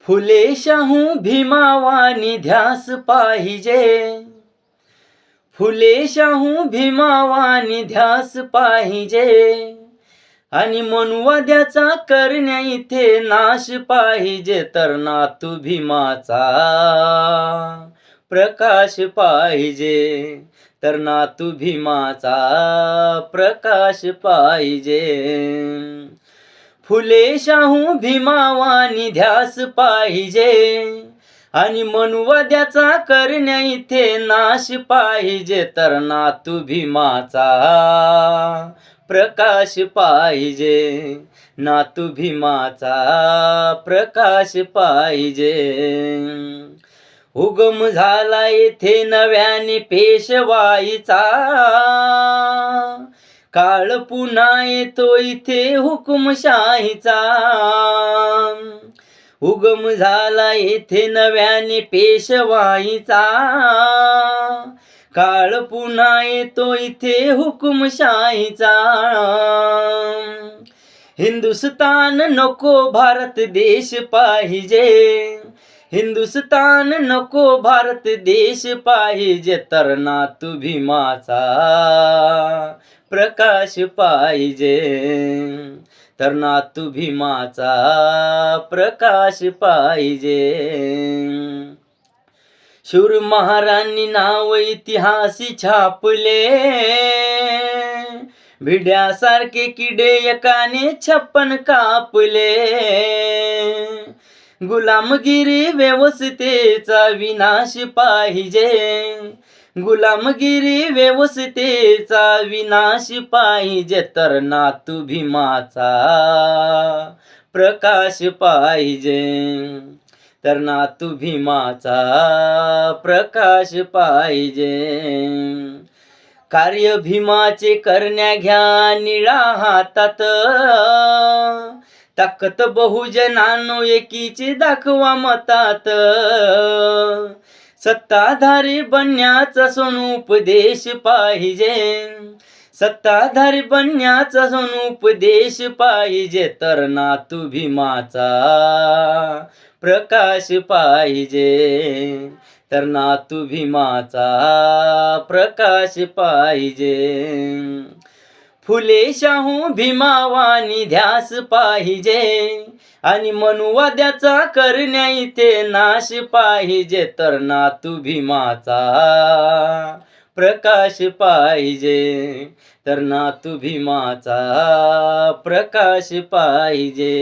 फुले शाहू भीमावानी ध्यास पाहिजे. फुले शाहू भीमावानी ध्यास पाहिजे. आणि मनुवाद्याचा करण्या इथे नाश पाहिजे. तर नातू भीमाचा प्रकाश पाहिजे. तर नातू भीमाचा प्रकाश पाहिजे. फुले शाहू भीमावानी ध्यास पाहिजे. आणि मनुवाद्याचा करण्या इथे नाश पाहिजे. तर नातू भीमाचा प्रकाश पाहिजे. नातू भीमाचा प्रकाश पाहिजे. उगम झाला येथे नव्याने पेशवाईचा. काळ पुन्हा येतो इथे हुकुमशाहीचा. उगम झाला येथे नव्याने पेशवाईचा. काळ पुन्हा येतो इथे हुकुमशाहीचा. हिंदुस्तान नको भारत देश पाहिजे. हिंदुस्तान नको भारत देश पाहिजे. तर नातू भीमाचा प्रकाश पाहिजे. तर नातू भीमाचा प्रकाश पाहिजे. शूर महाराणी नाव इतिहासी छापले. भिड्यासारखे किडे एकाने 56 कापले. गुलामगिरी व्यवस्थेचा विनाश पाहिजे. गुलामगिरी व्यवस्थेचा विनाश पाहिजे. तर नातू भीमाचा प्रकाश पाहिजे. तर नातू भीमाचा प्रकाश पाहिजे. कार्य भीमाचे करण्या घ्या निळा हातात. ताकद बहुजनांनो एकीची दाखवा मतात. सत्ताधारी बनण्याचा सोनुपदेश पाहिजे. सत्ताधारी बनण्याचा सोनुपदेश पाहिजे. तर नातू भीमाचा प्रकाश पाहिजे. तर नातू भीमाचा प्रकाश पाहिजे. फुले शाहू भीमावानी ध्यास पाहिजे. आणि मनुवाद्याचा करण्या इथे नाश पाहिजे. तर नातू भीमाचा प्रकाश पाहिजे. तर नातू भीमाचा प्रकाश पाहिजे.